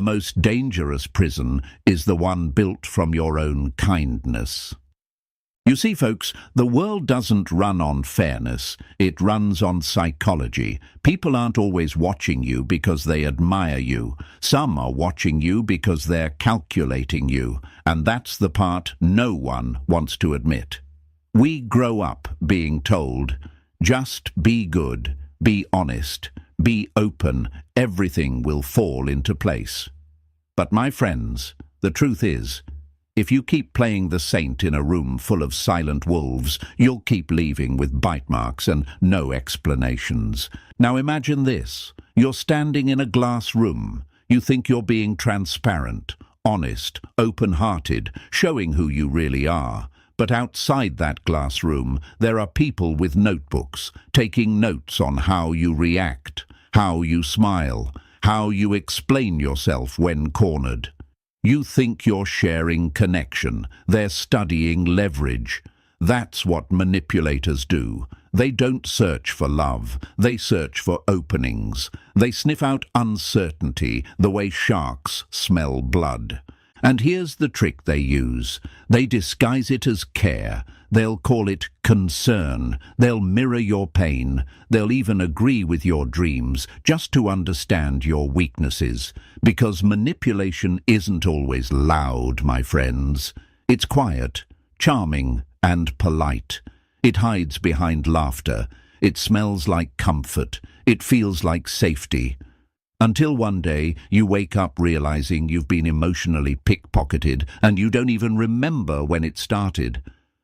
The most dangerous prison is the one built from your own kindness. You see, folks, the world doesn't run on fairness. It runs on psychology. People aren't always watching you because they admire you. Some are watching you because they're calculating you, and that's the part no one wants to admit. We grow up being told, just be good, be honest, be open, everything will fall into place. But my friends, the truth is, if you keep playing the saint in a room full of silent wolves, you'll keep leaving with bite marks and no explanations. Now imagine this. You're standing in a glass room. You think you're being transparent, honest, open-hearted, showing who you really are. But outside that glass room, there are people with notebooks, taking notes on how you react, how you smile, how you explain yourself when cornered. You think you're sharing connection. They're studying leverage. That's what manipulators do. They don't search for love. They search for openings. They sniff out uncertainty the way sharks smell blood. And here's the trick they use. They disguise it as care. They'll call it concern. They'll mirror your pain. They'll even agree with your dreams just to understand your weaknesses. Because manipulation isn't always loud, my friends. It's quiet, charming, and polite. It hides behind laughter. It smells like comfort. It feels like safety. Until one day you wake up realizing you've been emotionally pickpocketed and you don't even remember when it started.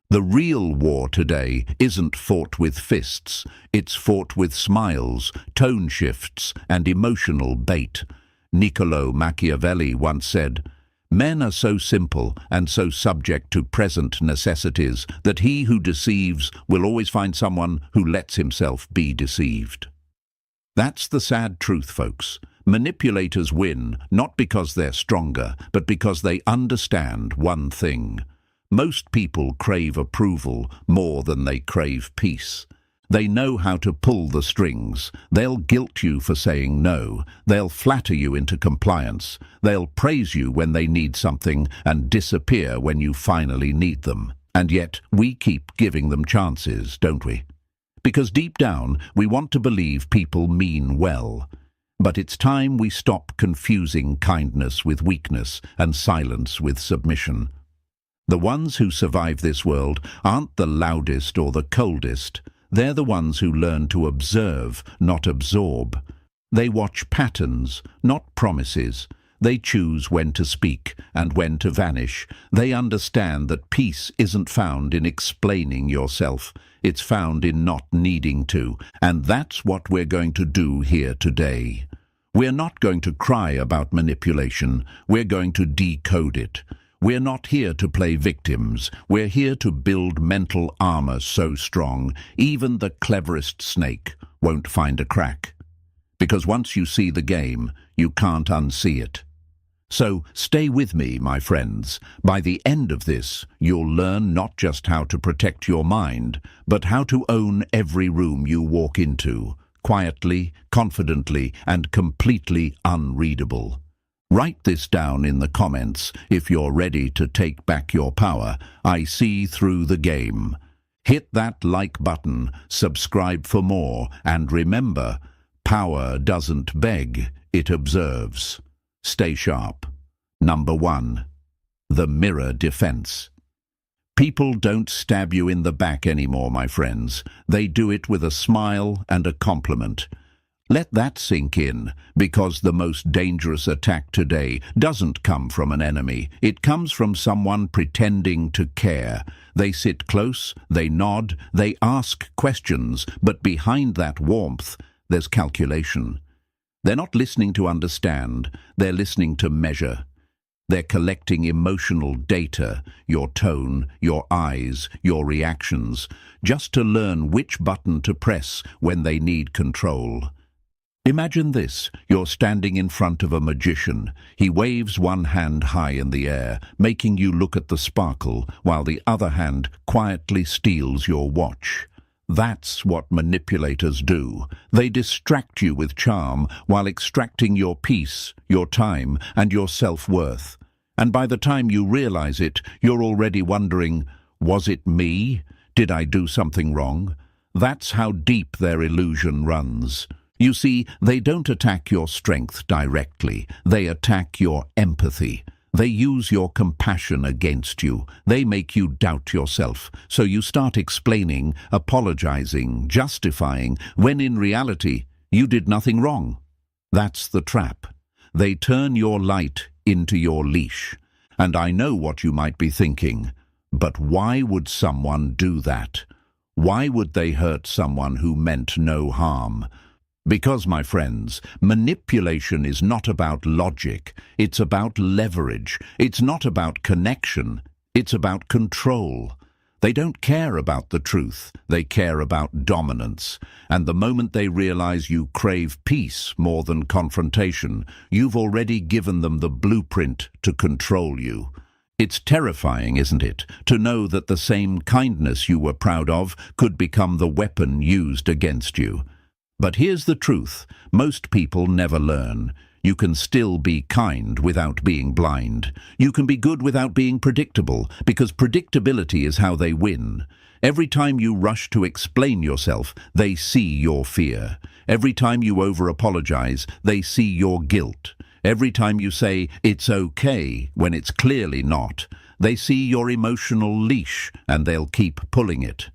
The real war today isn't fought with fists. It's fought with smiles, tone shifts, and emotional bait. Niccolo Machiavelli once said, "Men are so simple and so subject to present necessities that he who deceives will always find someone who lets himself be deceived." That's the sad truth, folks. Manipulators win, not because they're stronger, but because they understand one thing. Most people crave approval more than they crave peace. They know how to pull the strings. They'll guilt you for saying no. They'll flatter you into compliance. They'll praise you when they need something and disappear when you finally need them. And yet we keep giving them chances, don't we? Because deep down, we want to believe people mean well. But it's time we stop confusing kindness with weakness and silence with submission. The ones who survive this world aren't the loudest or the coldest. They're the ones who learn to observe, not absorb. They watch patterns, not promises. They choose when to speak and when to vanish. They understand that peace isn't found in explaining yourself. It's found in not needing to. And that's what we're going to do here today. We're not going to cry about manipulation. We're going to decode it. We're not here to play victims. We're here to build mental armor so strong, even the cleverest snake won't find a crack. Because once you see the game, you can't unsee it. So stay with me, my friends. By the end of this, you'll learn not just how to protect your mind, but how to own every room you walk into, quietly, confidently, and completely unreadable. Write this down in the comments if you're ready to take back your power. I see through the game. Hit that like button, subscribe for more, and remember, power doesn't beg, it observes. Stay sharp. Number 1. The mirror defense. People don't stab you in the back anymore, my friends. They do it with a smile and a compliment. Let that sink in, because the most dangerous attack today doesn't come from an enemy. It comes from someone pretending to care. They sit close, they nod, they ask questions, but behind that warmth, there's calculation. They're not listening to understand, they're listening to measure. They're collecting emotional data, your tone, your eyes, your reactions, just to learn which button to press when they need control. Imagine this. You're standing in front of a magician. He waves one hand high in the air, making you look at the sparkle, while the other hand quietly steals your watch. That's what manipulators do. They distract you with charm while extracting your peace, your time, and your self-worth. And by the time you realize it, you're already wondering, was it me? Did I do something wrong? That's how deep their illusion runs. You see, they don't attack your strength directly. They attack your empathy. They use your compassion against you. They make you doubt yourself. So you start explaining, apologizing, justifying, when in reality, you did nothing wrong. That's the trap. They turn your light into your leash. And I know what you might be thinking. But why would someone do that? Why would they hurt someone who meant no harm? Because, my friends, manipulation is not about logic, it's about leverage. It's not about connection, it's about control. They don't care about the truth, they care about dominance. And the moment they realize you crave peace more than confrontation, you've already given them the blueprint to control you. It's terrifying, isn't it, to know that the same kindness you were proud of could become the weapon used against you. But here's the truth, most people never learn. You can still be kind without being blind. You can be good without being predictable, because predictability is how they win. Every time you rush to explain yourself, they see your fear. Every time you over-apologize, they see your guilt. Every time you say, it's okay, when it's clearly not, they see your emotional leash and they'll keep pulling it.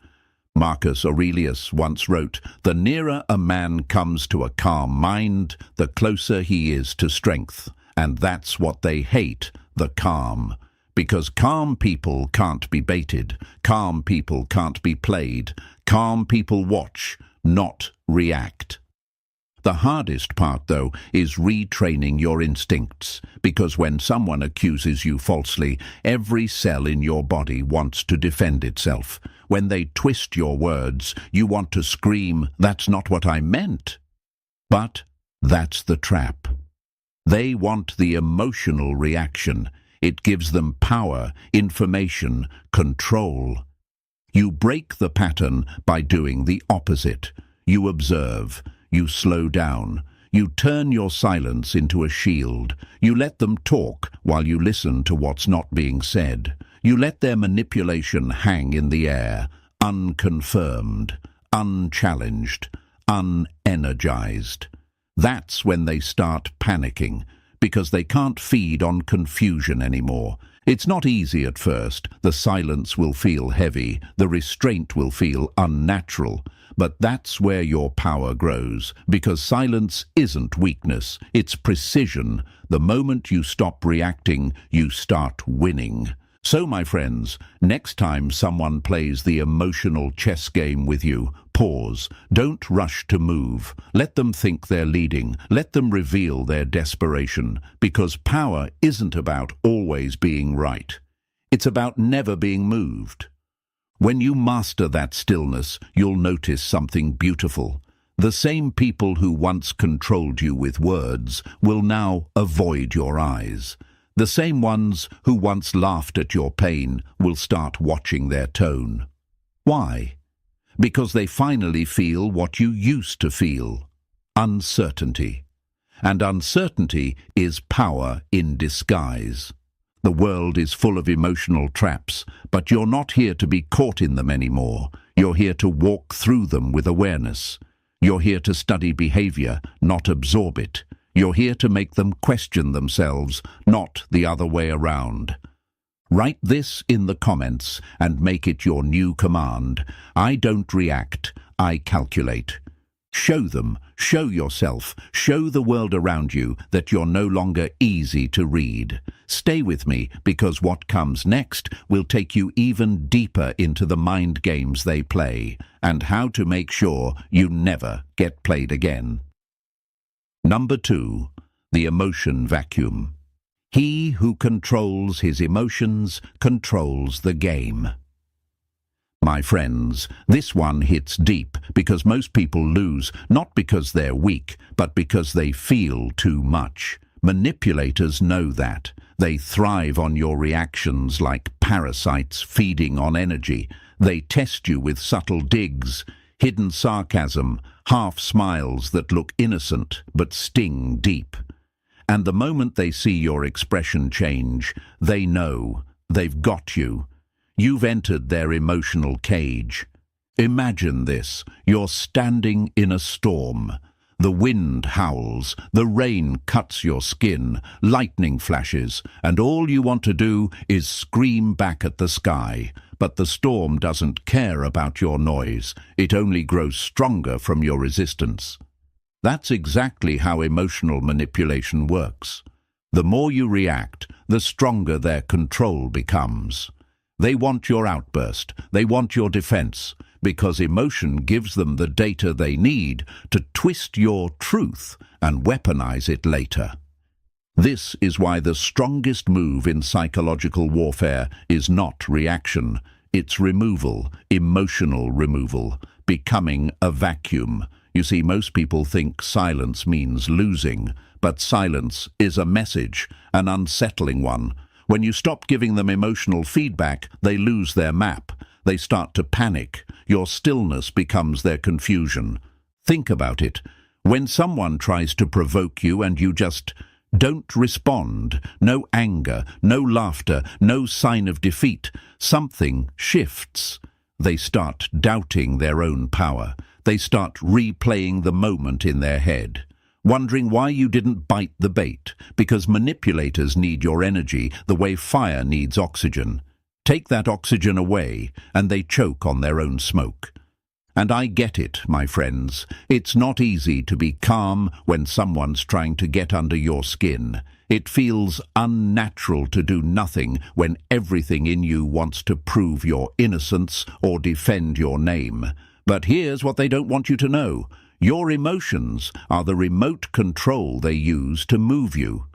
Marcus Aurelius once wrote, "The nearer a man comes to a calm mind, the closer he is to strength." And that's what they hate, the calm. Because calm people can't be baited, calm people can't be played, calm people watch, not react. The hardest part, though, is retraining your instincts, because when someone accuses you falsely, every cell in your body wants to defend itself. When they twist your words, you want to scream, "That's not what I meant." But that's the trap. They want the emotional reaction. It gives them power, information, control. You break the pattern by doing the opposite. You observe. You slow down. You turn your silence into a shield. You let them talk while you listen to what's not being said. You let their manipulation hang in the air, unconfirmed, unchallenged, unenergized. That's when they start panicking, because they can't feed on confusion anymore. It's not easy at first. The silence will feel heavy. The restraint will feel unnatural. But that's where your power grows, because silence isn't weakness, it's precision. The moment you stop reacting, you start winning. So, my friends, next time someone plays the emotional chess game with you, pause. Don't rush to move. Let them think they're leading. Let them reveal their desperation, because power isn't about always being right. It's about never being moved. When you master that stillness, you'll notice something beautiful. The same people who once controlled you with words will now avoid your eyes. The same ones who once laughed at your pain will start watching their tone. Why? Because they finally feel what you used to feel: uncertainty. And uncertainty is power in disguise. The world is full of emotional traps, but you're not here to be caught in them anymore. You're here to walk through them with awareness. You're here to study behavior, not absorb it. You're here to make them question themselves, not the other way around. Write this in the comments and make it your new command. I don't react, I calculate. Show them, show yourself, show the world around you that you're no longer easy to read. Stay with me, because what comes next will take you even deeper into the mind games they play, and how to make sure you never get played again. Number 2, the emotion vacuum. He who controls his emotions controls the game. My friends, this one hits deep, because most people lose, not because they're weak, but because they feel too much. Manipulators know that. They thrive on your reactions like parasites feeding on energy. They test you with subtle digs. hidden sarcasm, half smiles that look innocent but sting deep. And the moment they see your expression change, they know they've got you. You've entered their emotional cage. Imagine this: you're standing in a storm. The wind howls, the rain cuts your skin, lightning flashes, and all you want to do is scream back at the sky. But the storm doesn't care about your noise. It only grows stronger from your resistance. That's exactly how emotional manipulation works. The more you react, the stronger their control becomes. They want your outburst, they want your defense, because emotion gives them the data they need to twist your truth and weaponize it later. This is why the strongest move in psychological warfare is not reaction, it's removal, emotional removal, becoming a vacuum. You see, most people think silence means losing, but silence is a message, an unsettling one. When you stop giving them emotional feedback, they lose their map. They start to panic. Your stillness becomes their confusion. Think about it. When someone tries to provoke you and you just don't respond, no anger, no laughter, no sign of defeat, something shifts. They start doubting their own power. They start replaying the moment in their head, wondering why you didn't bite the bait, because manipulators need your energy the way fire needs oxygen. Take that oxygen away, and they choke on their own smoke. And I get it, my friends. It's not easy to be calm when someone's trying to get under your skin. It feels unnatural to do nothing when everything in you wants to prove your innocence or defend your name. But here's what they don't want you to know. Your emotions are the remote control they use to move you.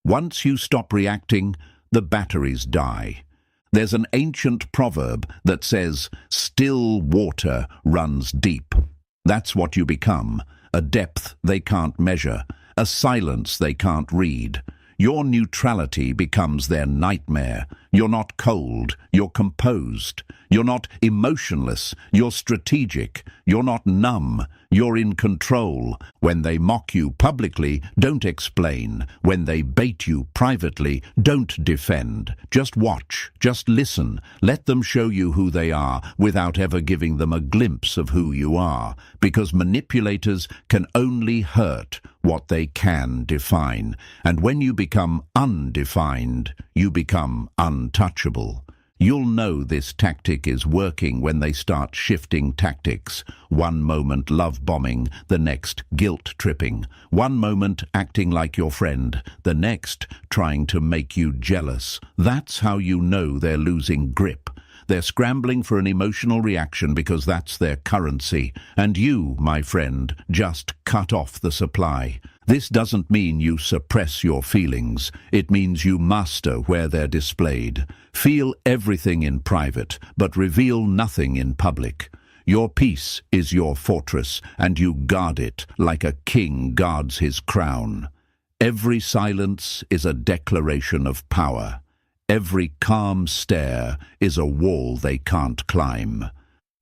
Once you stop reacting, the batteries die. There's an ancient proverb that says, "Still water runs deep." That's what you become, a depth they can't measure, a silence they can't read. Your neutrality becomes their nightmare. You're not cold, you're composed. You're not emotionless, you're strategic. You're not numb, you're in control. When they mock you publicly, don't explain. When they bait you privately, don't defend. Just watch, just listen. Let them show you who they are without ever giving them a glimpse of who you are. Because manipulators can only hurt what they can define. And when you become undefined, you become untouchable. You'll know this tactic is working when they start shifting tactics. One moment love bombing, the next guilt tripping. One moment acting like your friend, the next trying to make you jealous. That's how you know they're losing grip. They're scrambling for an emotional reaction because that's their currency. And you, my friend, just cut off the supply. This doesn't mean you suppress your feelings. It means you master where they're displayed. Feel everything in private, but reveal nothing in public. Your peace is your fortress, and you guard it like a king guards his crown. Every silence is a declaration of power. Every calm stare is a wall they can't climb.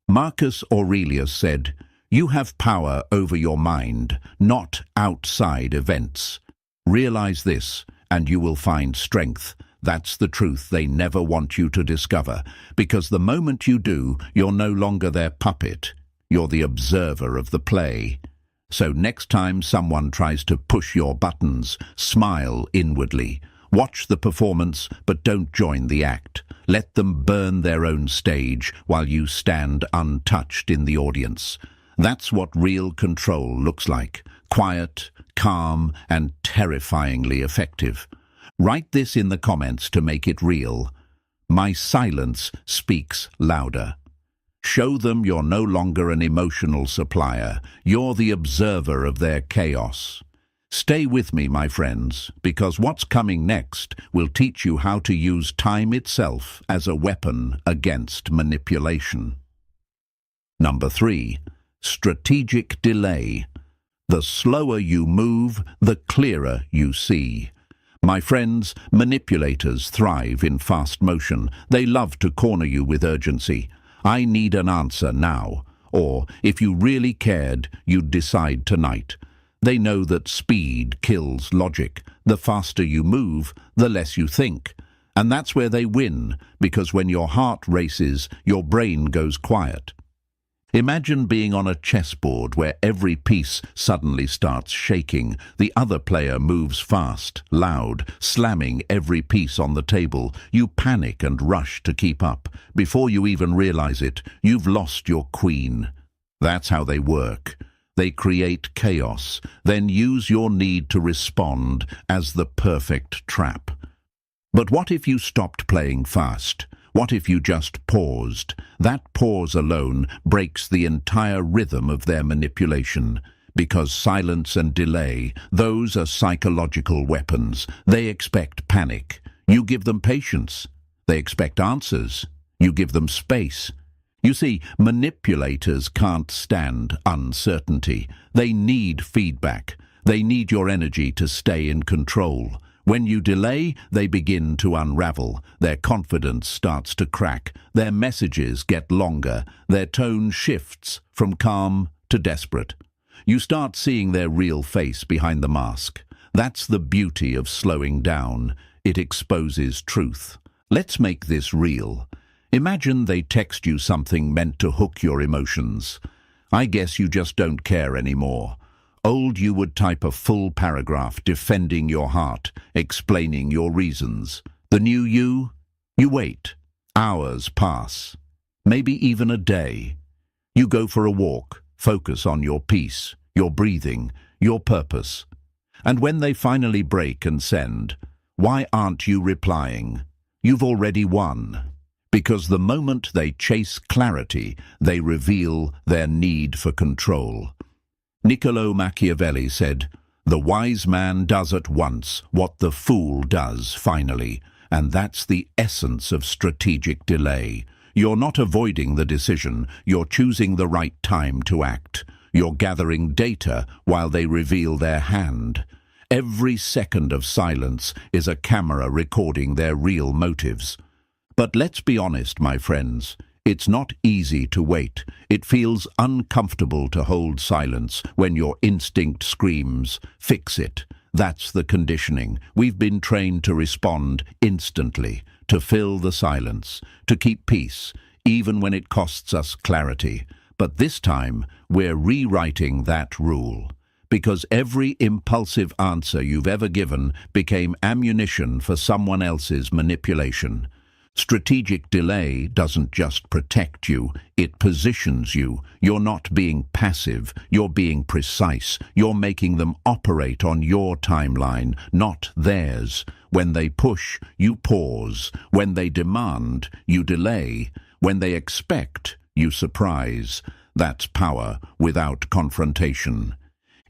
Marcus Aurelius said, "You have power over your mind, not outside events. Realize this, and you will find strength." That's the truth they never want you to discover, because the moment you do, you're no longer their puppet. You're the observer of the play. So next time someone tries to push your buttons, smile inwardly. Watch the performance, but don't join the act. Let them burn their own stage while you stand untouched in the audience. That's what real control looks like. Quiet, calm, and terrifyingly effective. Write this in the comments to make it real. My silence speaks louder. Show them you're no longer an emotional supplier. You're the observer of their chaos. Stay with me, my friends, because what's coming next will teach you how to use time itself as a weapon against manipulation. Number 3. Strategic delay. The slower you move, the clearer you see. My friends, manipulators thrive in fast motion. They love to corner you with urgency. I need an answer now. Or, if you really cared, you'd decide tonight. They know that speed kills logic. The faster you move, the less you think. And that's where they win, because when your heart races, your brain goes quiet. Imagine being on a chessboard where every piece suddenly starts shaking. The other player moves fast, loud, slamming every piece on the table. You panic and rush to keep up. Before you even realize it, you've lost your queen. That's how they work. They create chaos, then use your need to respond as the perfect trap. But what if you stopped playing fast? What if you just paused? That pause alone breaks the entire rhythm of their manipulation. Because silence and delay, those are psychological weapons. They expect panic. You give them patience. They expect answers. You give them space. You see, manipulators can't stand uncertainty. They need feedback. They need your energy to stay in control. When you delay, they begin to unravel. Their confidence starts to crack. Their messages get longer. Their tone shifts from calm to desperate. You start seeing their real face behind the mask. That's the beauty of slowing down. It exposes truth. Let's make this real. Imagine they text you something meant to hook your emotions. I guess you just don't care anymore. Old you would type a full paragraph defending your heart, explaining your reasons. The new you wait. Hours pass. Maybe even a day. You go for a walk, focus on your peace, your breathing, your purpose. And when they finally break and send, why aren't you replying? You've already won. Because the moment they chase clarity, they reveal their need for control. Niccolo Machiavelli said, "The wise man does at once what the fool does finally," and that's the essence of strategic delay. You're not avoiding the decision, you're choosing the right time to act. You're gathering data while they reveal their hand. Every second of silence is a camera recording their real motives. But let's be honest, my friends. It's not easy to wait. It feels uncomfortable to hold silence when your instinct screams, "Fix it." That's the conditioning. We've been trained to respond instantly, to fill the silence, to keep peace, even when it costs us clarity. But this time, we're rewriting that rule. Because every impulsive answer you've ever given became ammunition for someone else's manipulation. Strategic delay doesn't just protect you, it positions you. You're not being passive, you're being precise. You're making them operate on your timeline, not theirs. When they push, you pause. When they demand, you delay. When they expect, you surprise. That's power without confrontation.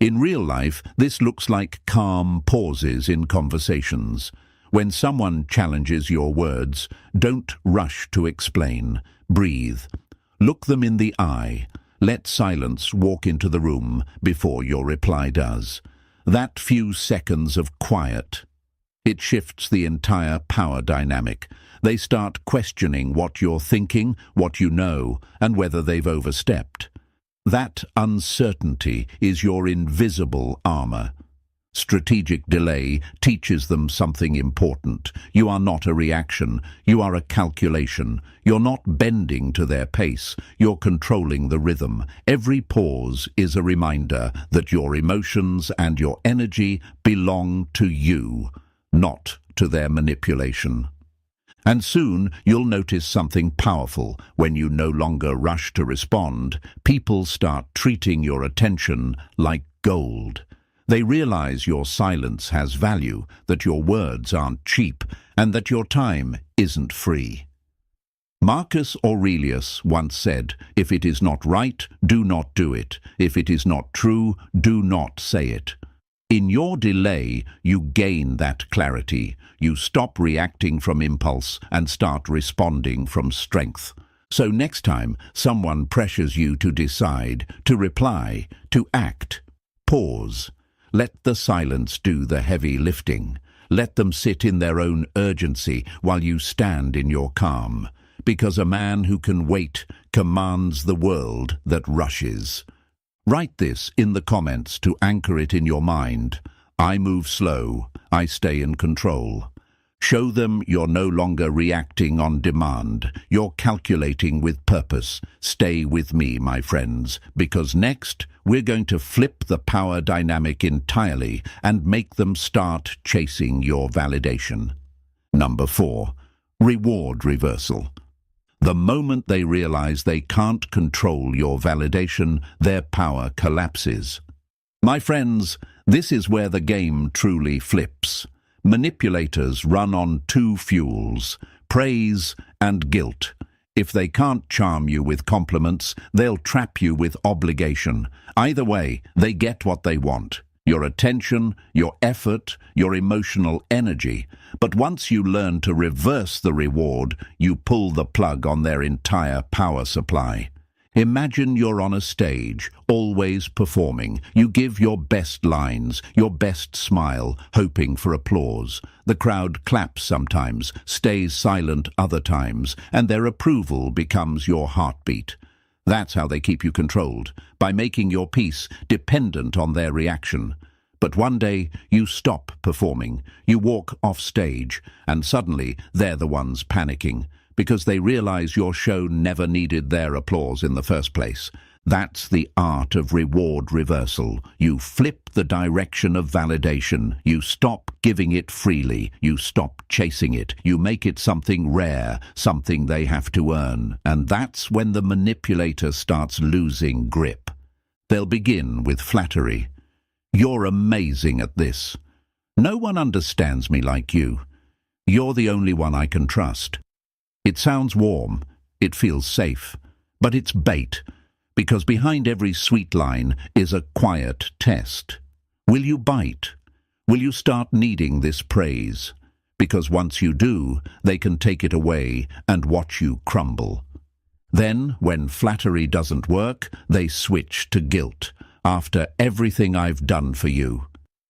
In real life, this looks like calm pauses in conversations. When someone challenges your words, don't rush to explain. Breathe. Look them in the eye. Let silence walk into the room before your reply does. That few seconds of quiet, it shifts the entire power dynamic. They start questioning what you're thinking, what you know, and whether they've overstepped. That uncertainty is your invisible armor. Strategic delay teaches them something important. You are not a reaction, you are a calculation. You're not bending to their pace, you're controlling the rhythm. Every pause is a reminder that your emotions and your energy belong to you, not to their manipulation. And soon you'll notice something powerful. When you no longer rush to respond, people start treating your attention like gold. They realize your silence has value, that your words aren't cheap, and that your time isn't free. Marcus Aurelius once said, "If it is not right, do not do it. If it is not true, do not say it." In your delay, you gain that clarity. You stop reacting from impulse and start responding from strength. So next time someone pressures you to decide, to reply, to act, pause. Let the silence do the heavy lifting. Let them sit in their own urgency while you stand in your calm. because a man who can wait commands the world that rushes. Write this in the comments to anchor it in your mind. I move slow, I stay in control. Show them you're no longer reacting on demand. You're calculating with purpose. Stay with me, my friends, because next we're going to flip the power dynamic entirely and make them start chasing your validation. Number 4. Reward reversal. The moment they realize they can't control your validation, their power collapses. My friends, this is where the game truly flips. Manipulators run on 2 fuels, praise and guilt. If they can't charm you with compliments, they'll trap you with obligation. Either way, they get what they want. Your attention, your effort, your emotional energy. But once you learn to reverse the reward, you pull the plug on their entire power supply. Imagine you're on a stage, always performing. You give your best lines, your best smile, hoping for applause. The crowd claps sometimes, stays silent other times, and their approval becomes your heartbeat. That's how they keep you controlled, by making your piece dependent on their reaction. But one day, you stop performing, you walk off stage, and suddenly they're the ones panicking, because they realize your show never needed their applause in the first place. That's the art of reward reversal. You flip the direction of validation. You stop giving it freely. You stop chasing it. You make it something rare, something they have to earn. And that's when the manipulator starts losing grip. They'll begin with flattery. You're amazing at this. No one understands me like you. You're the only one I can trust. It sounds warm, it feels safe, but it's bait, because behind every sweet line is a quiet test. Will you bite? Will you start needing this praise? Because once you do, they can take it away and watch you crumble. Then, when flattery doesn't work, they switch to guilt. After everything I've done for you,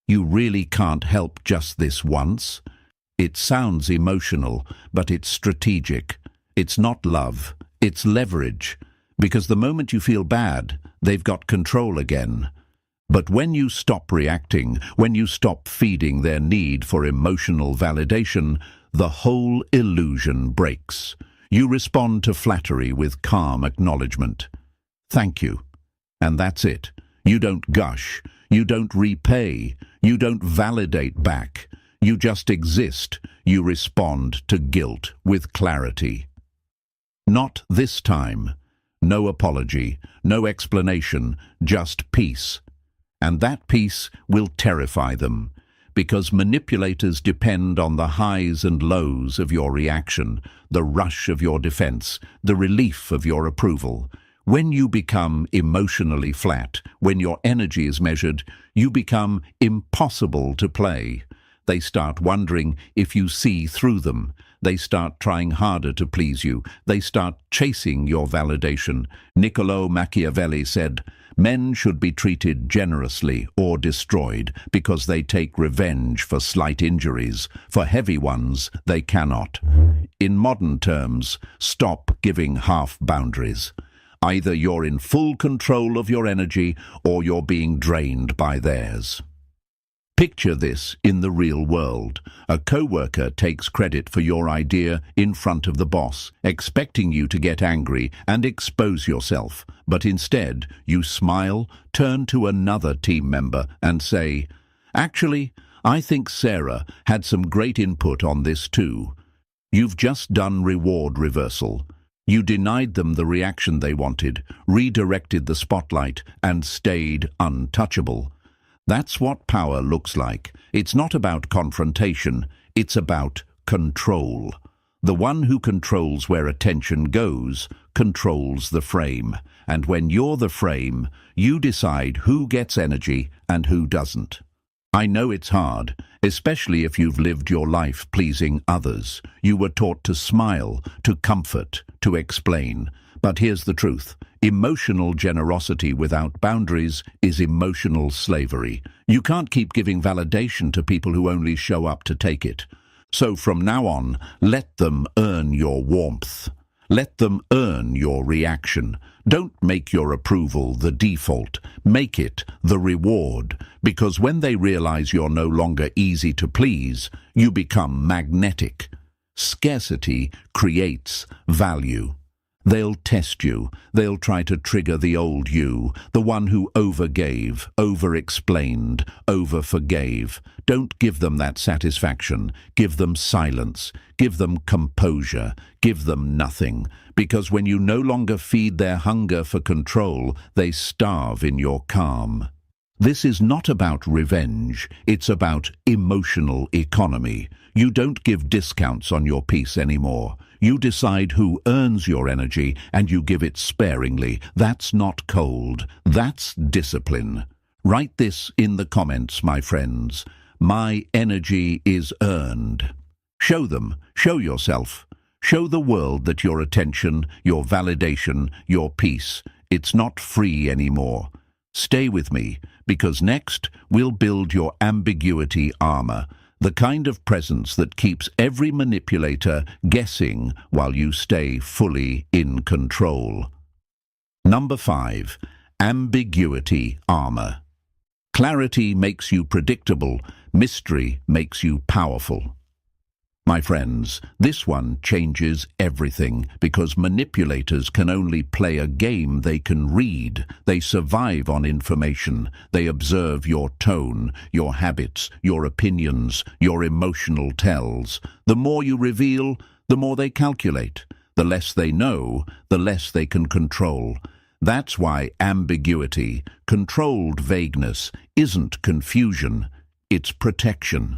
you really can't help just this once? It sounds emotional, but it's strategic. It's not love, it's leverage. Because the moment you feel bad, they've got control again. But when you stop reacting, when you stop feeding their need for emotional validation, the whole illusion breaks. You respond to flattery with calm acknowledgement. Thank you. And that's it. You don't gush. You don't repay. You don't validate back. You just exist. You respond to guilt with clarity. Not this time. No apology, no explanation, just peace. And that peace will terrify them, because manipulators depend on the highs and lows of your reaction, the rush of your defense, the relief of your approval. When you become emotionally flat, when your energy is measured, you become impossible to play. They start wondering if you see through them. They start trying harder to please you. They start chasing your validation. Niccolo Machiavelli said, "Men should be treated generously or destroyed because they take revenge for slight injuries. For heavy ones, they cannot." In modern terms, stop giving half boundaries. Either you're in full control of your energy or you're being drained by theirs. Picture this in the real world. A co-worker takes credit for your idea in front of the boss, expecting you to get angry and expose yourself. But instead, you smile, turn to another team member and say, "Actually, I think Sarah had some great input on this too." You've just done reward reversal. You denied them the reaction they wanted, redirected the spotlight, and stayed untouchable. That's what power looks like. It's not about confrontation, it's about control. The one who controls where attention goes controls the frame. And when you're the frame, you decide who gets energy and who doesn't. I know it's hard, especially if you've lived your life pleasing others. You were taught to smile, to comfort, to explain. But here's the truth. Emotional generosity without boundaries is emotional slavery. You can't keep giving validation to people who only show up to take it. So from now on, let them earn your warmth. Let them earn your reaction. Don't make your approval the default. Make it the reward, because when they realize you're no longer easy to please, you become magnetic. Scarcity creates value. They'll test you. They'll try to trigger the old you, the one who overgave, over-explained, over-forgave. Don't give them that satisfaction. Give them silence. Give them composure. Give them nothing. Because when you no longer feed their hunger for control, they starve in your calm. This is not about revenge. It's about emotional economy. You don't give discounts on your peace anymore. You decide who earns your energy and you give it sparingly. That's not cold. That's discipline. Write this in the comments, my friends. My energy is earned. Show them. Show yourself. Show the world that your attention, your validation, your peace, it's not free anymore. Stay with me, because next we'll build your ambiguity armor. The kind of presence that keeps every manipulator guessing while you stay fully in control. Number 5. Ambiguity armor. Clarity makes you predictable. Mystery makes you powerful. My friends, this one changes everything, because manipulators can only play a game they can read. They survive on information. They observe your tone, your habits, your opinions, your emotional tells. The more you reveal, the more they calculate. The less they know, the less they can control. That's why ambiguity, controlled vagueness, isn't confusion, it's protection.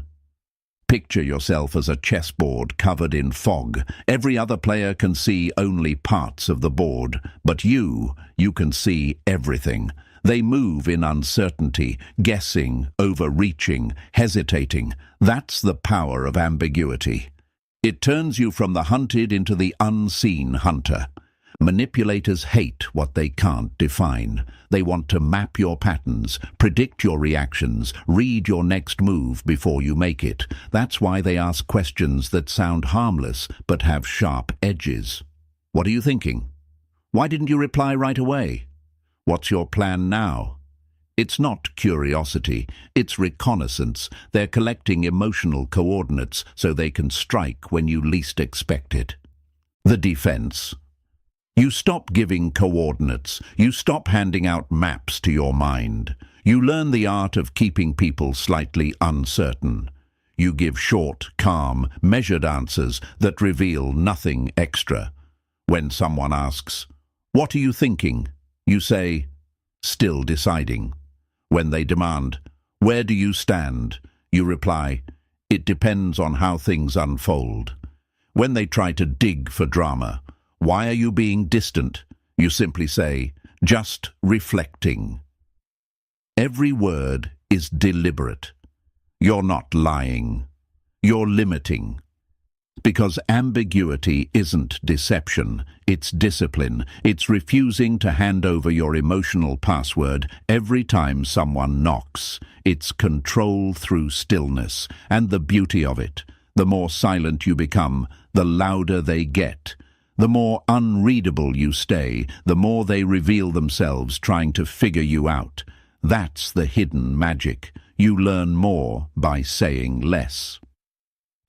Picture yourself as a chessboard covered in fog. Every other player can see only parts of the board, but you can see everything. They move in uncertainty, guessing, overreaching, hesitating. That's the power of ambiguity. It turns you from the hunted into the unseen hunter. Manipulators hate what they can't define. They want to map your patterns, predict your reactions, read your next move before you make it. That's why they ask questions that sound harmless but have sharp edges. What are you thinking? Why didn't you reply right away? What's your plan now? It's not curiosity, it's reconnaissance. They're collecting emotional coordinates so they can strike when you least expect it. The defense. You stop giving coordinates. You stop handing out maps to your mind. You learn the art of keeping people slightly uncertain. You give short, calm, measured answers that reveal nothing extra. When someone asks, "What are you thinking?" you say, "Still deciding." When they demand, "Where do you stand?" you reply, "It depends on how things unfold." When they try to dig for drama, "Why are you being distant?" you simply say, "Just reflecting." Every word is deliberate. You're not lying. You're limiting. Because ambiguity isn't deception, it's discipline. It's refusing to hand over your emotional password every time someone knocks. It's control through stillness. And the beauty of it, the more silent you become, the louder they get. The more unreadable you stay, the more they reveal themselves trying to figure you out. That's the hidden magic. You learn more by saying less.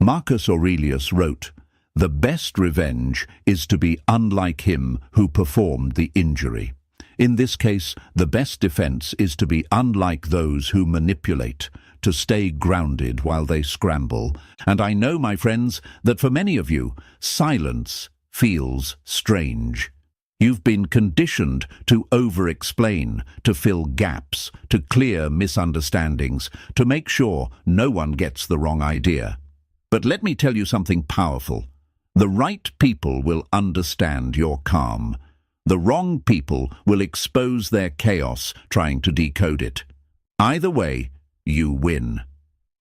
Marcus Aurelius wrote, "The best revenge is to be unlike him who performed the injury." In this case, the best defense is to be unlike those who manipulate, to stay grounded while they scramble. And I know, my friends, that for many of you, silence feels strange. You've been conditioned to over-explain, to fill gaps, to clear misunderstandings, to make sure no one gets the wrong idea. But let me tell you something powerful. The right people will understand your calm. The wrong people will expose their chaos trying to decode it. Either way, you win.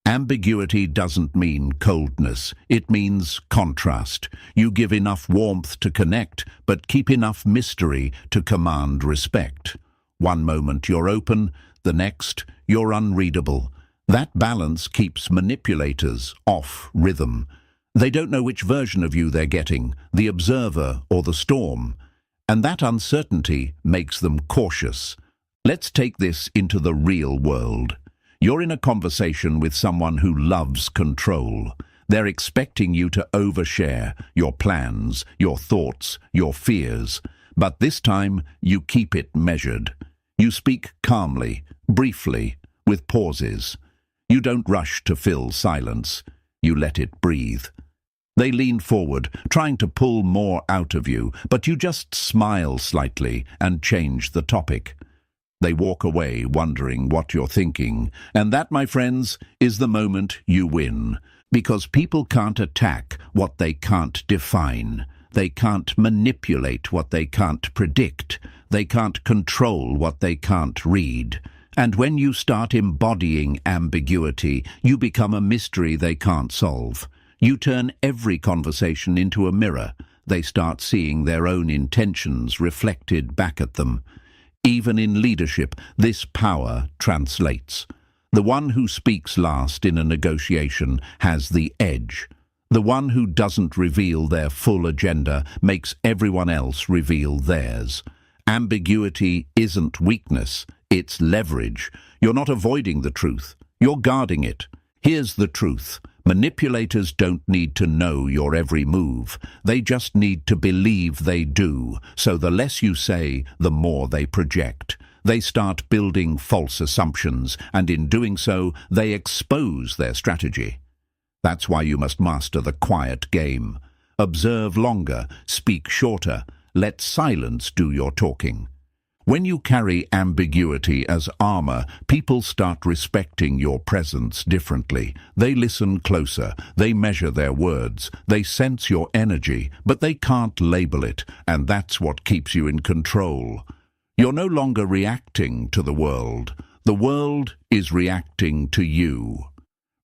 Ambiguity doesn't mean coldness. It means contrast. You give enough warmth to connect, but keep enough mystery to command respect. One moment you're open, the next you're unreadable. That balance keeps manipulators off rhythm. They don't know which version of you they're getting, the observer or the storm, and that uncertainty makes them cautious. Let's take this into the real world. You're in a conversation with someone who loves control. They're expecting you to overshare your plans, your thoughts, your fears. But this time, you keep it measured. You speak calmly, briefly, with pauses. You don't rush to fill silence. You let it breathe. They lean forward, trying to pull more out of you, but you just smile slightly and change the topic. They walk away wondering what you're thinking, and that, my friends, is the moment you win. Because people can't attack what they can't define. They can't manipulate what they can't predict. They can't control what they can't read. And when you start embodying ambiguity, you become a mystery they can't solve. You turn every conversation into a mirror. They start seeing their own intentions reflected back at them. Even in leadership, this power translates. The one who speaks last in a negotiation has the edge. The one who doesn't reveal their full agenda makes everyone else reveal theirs. Ambiguity isn't weakness, it's leverage. You're not avoiding the truth, you're guarding it. Here's the truth. Manipulators don't need to know your every move. They just need to believe they do. So the less you say, the more they project. They start building false assumptions, and in doing so, they expose their strategy. That's why you must master the quiet game. Observe longer, speak shorter, let silence do your talking. When you carry ambiguity as armor, people start respecting your presence differently. They listen closer, they measure their words, they sense your energy, but they can't label it, and that's what keeps you in control. You're no longer reacting to the world is reacting to you.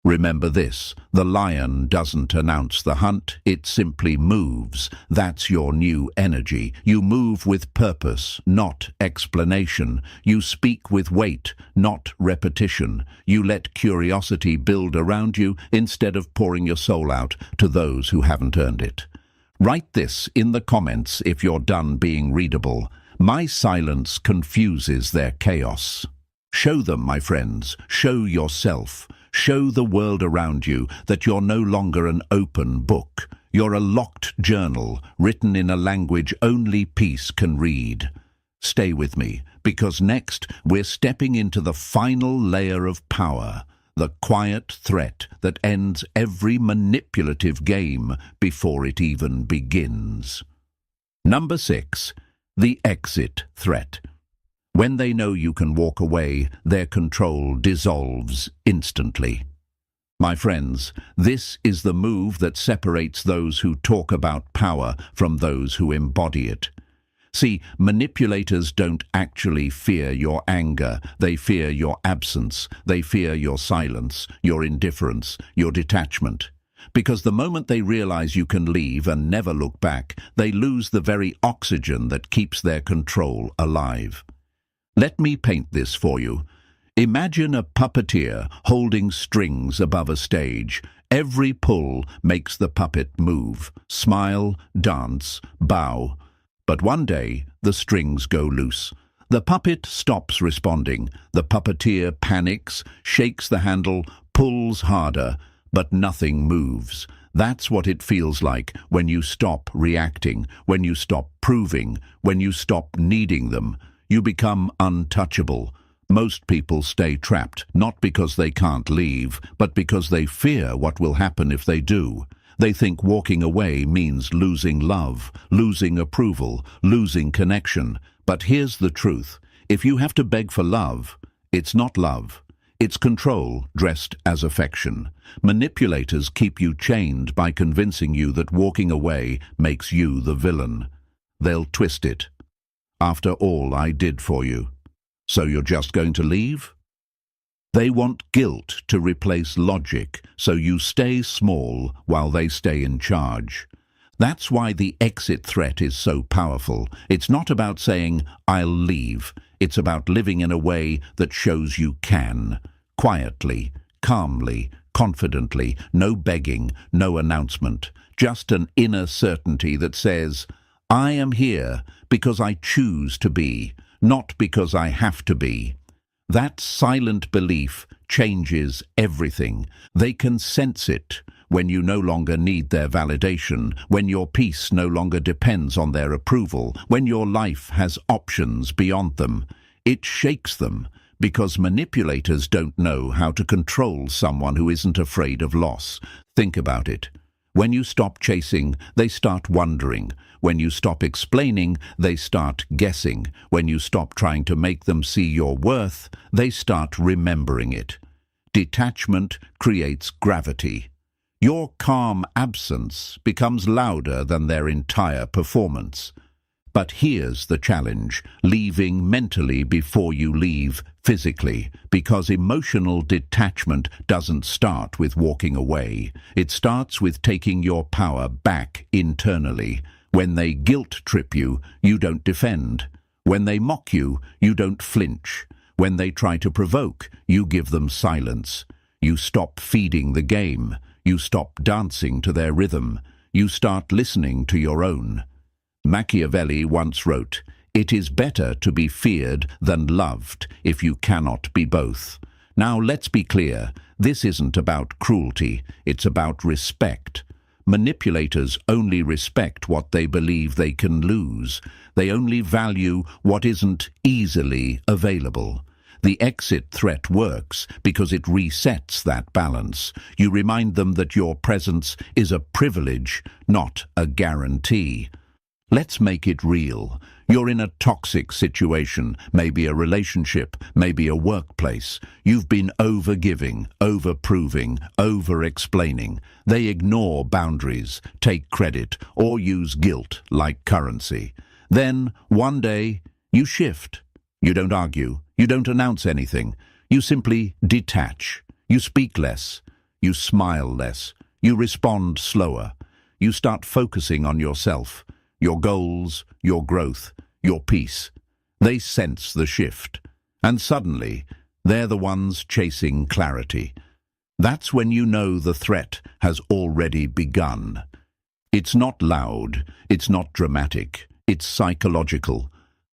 Remember this, the lion doesn't announce the hunt, it simply moves. That's your new energy. You move with purpose, not explanation. You speak with weight, not repetition. You let curiosity build around you instead of pouring your soul out to those who haven't earned it. Write this in the comments if you're done being readable. My silence confuses their chaos. Show them, my friends, show yourself. Show the world around you that you're no longer an open book. You're a locked journal, written in a language only peace can read. Stay with me, because next we're stepping into the final layer of power, the quiet threat that ends every manipulative game before it even begins. Number 6. The exit threat. When they know you can walk away, their control dissolves instantly. My friends, this is the move that separates those who talk about power from those who embody it. See, manipulators don't actually fear your anger. They fear your absence. They fear your silence, your indifference, your detachment. Because the moment they realize you can leave and never look back, they lose the very oxygen that keeps their control alive. Let me paint this for you. Imagine a puppeteer holding strings above a stage. Every pull makes the puppet move, smile, dance, bow. But one day, the strings go loose. The puppet stops responding. The puppeteer panics, shakes the handle, pulls harder, but nothing moves. That's what it feels like when you stop reacting, when you stop proving, when you stop needing them. You become untouchable. Most people stay trapped, not because they can't leave, but because they fear what will happen if they do. They think walking away means losing love, losing approval, losing connection. But here's the truth. If you have to beg for love, it's not love. It's control dressed as affection. Manipulators keep you chained by convincing you that walking away makes you the villain. They'll twist it. After all I did for you, so you're just going to leave? They want guilt to replace logic, so you stay small while they stay in charge. That's why the exit threat is so powerful. It's not about saying, I'll leave. It's about living in a way that shows you can. Quietly, calmly, confidently, no begging, no announcement, just an inner certainty that says, I am here because I choose to be, not because I have to be. That silent belief changes everything. They can sense it when you no longer need their validation, when your peace no longer depends on their approval, when your life has options beyond them. It shakes them because manipulators don't know how to control someone who isn't afraid of loss. Think about it. When you stop chasing, they start wondering. When you stop explaining, they start guessing. When you stop trying to make them see your worth, they start remembering it. Detachment creates gravity. Your calm absence becomes louder than their entire performance. But here's the challenge: leaving mentally before you leave physically, because emotional detachment doesn't start with walking away. It starts with taking your power back internally. When they guilt trip you, you don't defend. When they mock you, you don't flinch. When they try to provoke, you give them silence. You stop feeding the game. You stop dancing to their rhythm. You start listening to your own. Machiavelli once wrote, "It is better to be feared than loved if you cannot be both." Now let's be clear, this isn't about cruelty, it's about respect. Manipulators only respect what they believe they can lose. They only value what isn't easily available. The exit threat works because it resets that balance. You remind them that your presence is a privilege, not a guarantee. Let's make it real. You're in a toxic situation, maybe a relationship, maybe a workplace. You've been over-giving, over-proving, over-explaining. They ignore boundaries, take credit, or use guilt like currency. Then, one day, you shift. You don't argue. You don't announce anything. You simply detach. You speak less. You smile less. You respond slower. You start focusing on yourself, your goals, your growth, your peace. They sense the shift. And suddenly, they're the ones chasing clarity. That's when you know the threat has already begun. It's not loud. It's not dramatic. It's psychological.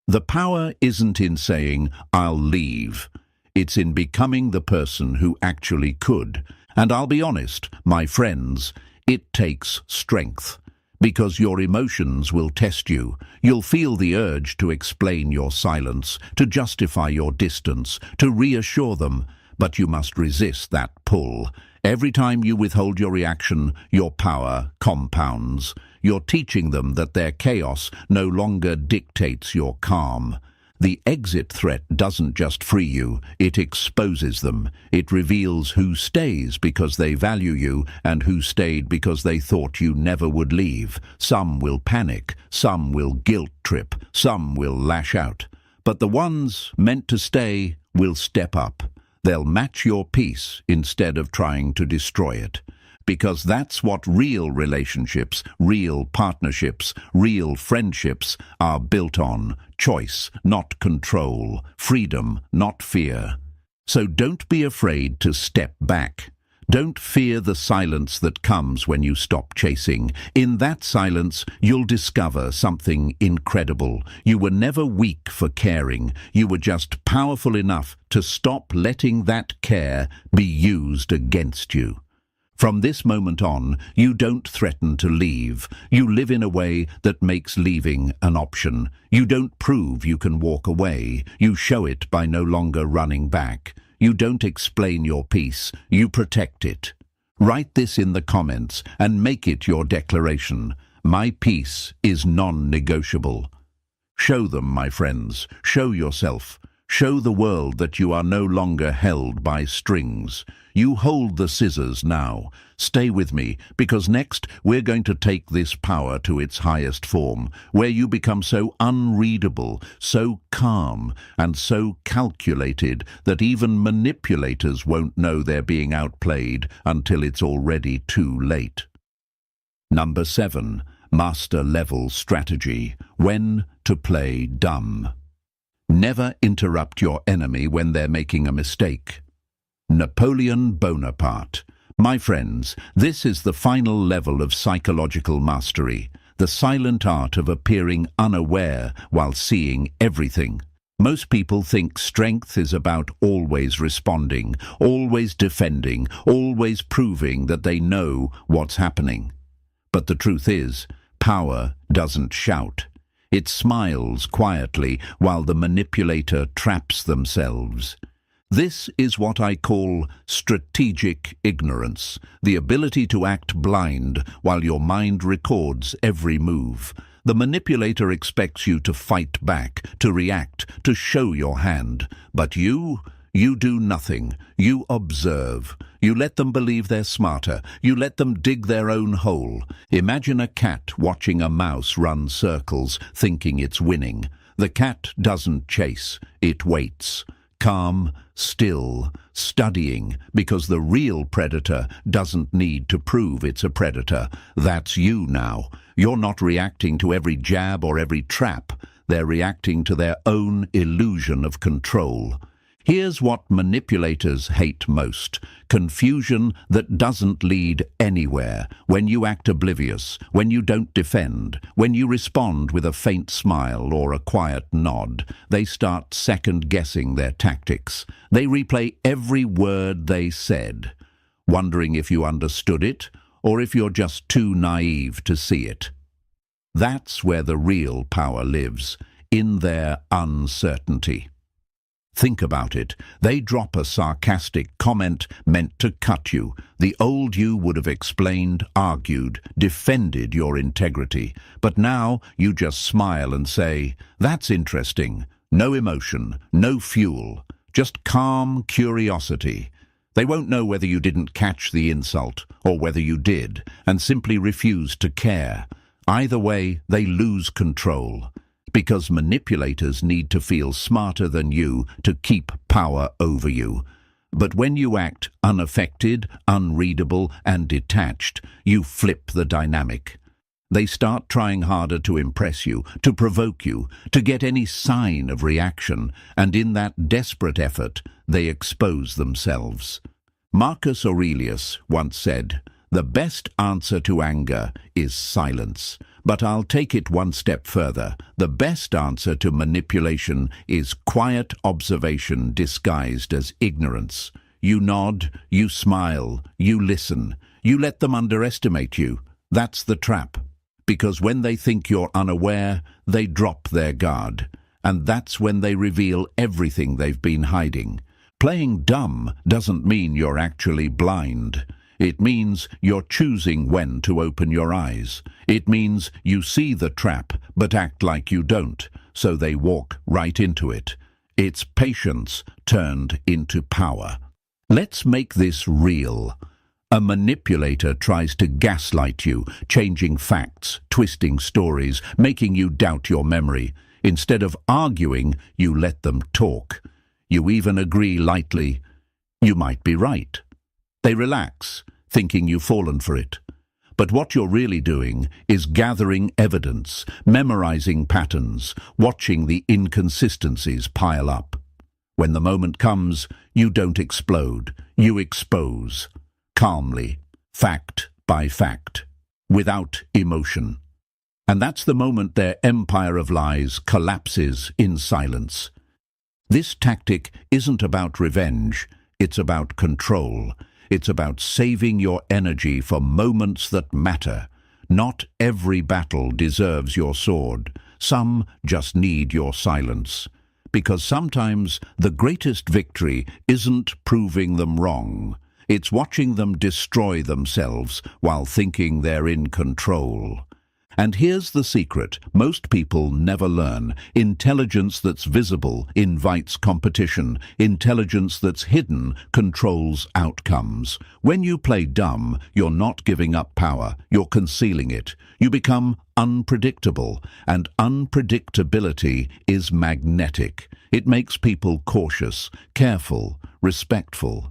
The power isn't in saying, "I'll leave." It's in becoming the person who actually could. And I'll be honest, my friends, it takes strength. Because your emotions will test you. You'll feel the urge to explain your silence, to justify your distance, to reassure them. But you must resist that pull. Every time you withhold your reaction, your power compounds. You're teaching them that their chaos no longer dictates your calm. The exit threat doesn't just free you, it exposes them. It reveals who stays because they value you and who stayed because they thought you never would leave. Some will panic, some will guilt trip, some will lash out. But the ones meant to stay will step up. They'll match your peace instead of trying to destroy it. Because that's what real relationships, real partnerships, real friendships are built on. Choice, not control. Freedom, not fear. So don't be afraid to step back. Don't fear the silence that comes when you stop chasing. In that silence, you'll discover something incredible. You were never weak for caring. You were just powerful enough to stop letting that care be used against you. From this moment on, you don't threaten to leave. You live in a way that makes leaving an option. You don't prove you can walk away. You show it by no longer running back. You don't explain your peace. You protect it. Write this in the comments and make it your declaration. My peace is non-negotiable. Show them, my friends. Show yourself. Show the world that you are no longer held by strings. You hold the scissors now. Stay with me, because next we're going to take this power to its highest form, where you become so unreadable, so calm, and so calculated that even manipulators won't know they're being outplayed until it's already too late. Number 7. Master-level strategy. When to play dumb. Never interrupt your enemy when they're making a mistake. Napoleon Bonaparte. My friends, this is the final level of psychological mastery, the silent art of appearing unaware while seeing everything. Most people think strength is about always responding, always defending, always proving that they know what's happening. But the truth is, power doesn't shout. It smiles quietly while the manipulator traps themselves. This is what I call strategic ignorance, the ability to act blind while your mind records every move. The manipulator expects you to fight back, to react, to show your hand. But you do nothing. You observe. You let them believe they're smarter. You let them dig their own hole. Imagine a cat watching a mouse run circles, thinking it's winning. The cat doesn't chase. It waits. Calm, still, studying, because the real predator doesn't need to prove it's a predator. That's you now. You're not reacting to every jab or every trap. They're reacting to their own illusion of control. Here's what manipulators hate most: confusion that doesn't lead anywhere. When you act oblivious, when you don't defend, when you respond with a faint smile or a quiet nod, they start second-guessing their tactics. They replay every word they said, wondering if you understood it or if you're just too naive to see it. That's where the real power lives, in their uncertainty. Think about it. They drop a sarcastic comment meant to cut you. The old you would have explained, argued, defended your integrity. But now you just smile and say, "That's interesting." No emotion, no fuel, just calm curiosity. They won't know whether you didn't catch the insult or whether you did and simply refuse to care. Either way, they lose control. Because manipulators need to feel smarter than you to keep power over you. But when you act unaffected, unreadable, and detached, you flip the dynamic. They start trying harder to impress you, to provoke you, to get any sign of reaction, and in that desperate effort, they expose themselves. Marcus Aurelius once said, "The best answer to anger is silence." But I'll take it one step further. The best answer to manipulation is quiet observation disguised as ignorance. You nod, you smile, you listen. You let them underestimate you. That's the trap. Because when they think you're unaware, they drop their guard. And that's when they reveal everything they've been hiding. Playing dumb doesn't mean you're actually blind. It means you're choosing when to open your eyes. It means you see the trap, but act like you don't, so they walk right into it. It's patience turned into power. Let's make this real. A manipulator tries to gaslight you, changing facts, twisting stories, making you doubt your memory. Instead of arguing, you let them talk. You even agree lightly, "You might be right." They relax, thinking you've fallen for it. But what you're really doing is gathering evidence, memorizing patterns, watching the inconsistencies pile up. When the moment comes, you don't explode, you expose, calmly, fact by fact, without emotion. And that's the moment their empire of lies collapses in silence. This tactic isn't about revenge, it's about control. It's about saving your energy for moments that matter. Not every battle deserves your sword. Some just need your silence. Because sometimes the greatest victory isn't proving them wrong. It's watching them destroy themselves while thinking they're in control. And here's the secret most people never learn. Intelligence that's visible invites competition. Intelligence that's hidden controls outcomes. When you play dumb, you're not giving up power, you're concealing it. You become unpredictable, and unpredictability is magnetic. It makes people cautious, careful, respectful.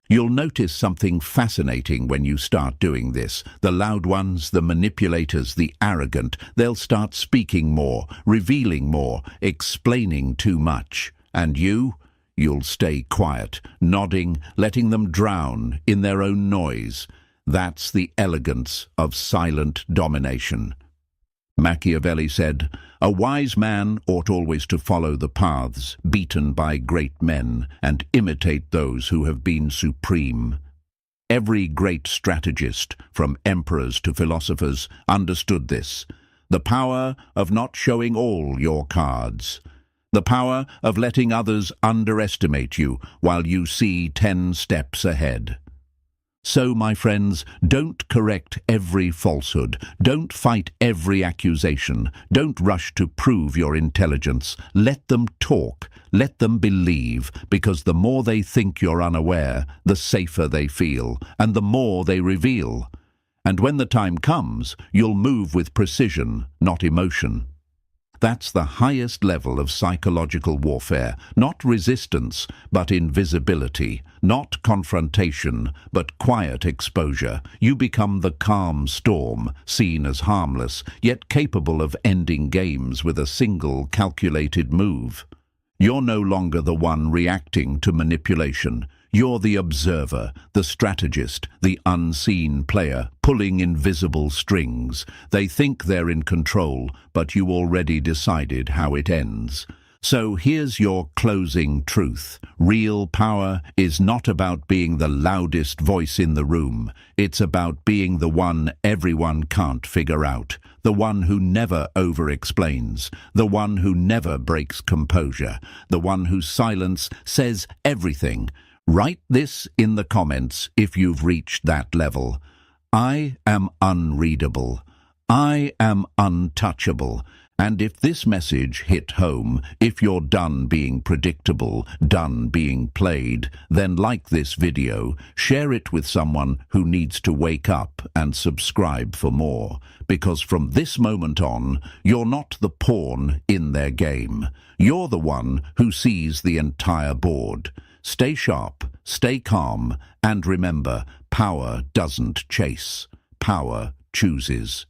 You'll notice something fascinating when you start doing this. The loud ones, the manipulators, the arrogant, they'll start speaking more, revealing more, explaining too much. And you you'll stay quiet, nodding, letting them drown in their own noise. That's the elegance of silent domination. Machiavelli said, "A wise man ought always to follow the paths beaten by great men and imitate those who have been supreme." Every great strategist, from emperors to philosophers, understood this. The power of not showing all your cards. The power of letting others underestimate you while you see 10 steps ahead. So, my friends, don't correct every falsehood. Don't fight every accusation. Don't rush to prove your intelligence. Let them talk. Let them believe, because the more they think you're unaware, the safer they feel, and the more they reveal. And when the time comes, you'll move with precision, not emotion. That's the highest level of psychological warfare, not resistance, but invisibility, not confrontation, but quiet exposure. You become the calm storm, seen as harmless, yet capable of ending games with a single calculated move. You're no longer the one reacting to manipulation. You're the observer, the strategist, the unseen player, pulling invisible strings. They think they're in control, but you already decided how it ends. So here's your closing truth. Real power is not about being the loudest voice in the room. It's about being the one everyone can't figure out, the one who never over-explains, the one who never breaks composure, the one whose silence says everything. Write this in the comments if you've reached that level. I am unreadable. I am untouchable. And if this message hit home, if you're done being predictable, done being played, then like this video, share it with someone who needs to wake up and subscribe for more. Because from this moment on, you're not the pawn in their game. You're the one who sees the entire board. Stay sharp, stay calm, and remember, power doesn't chase. Power chooses.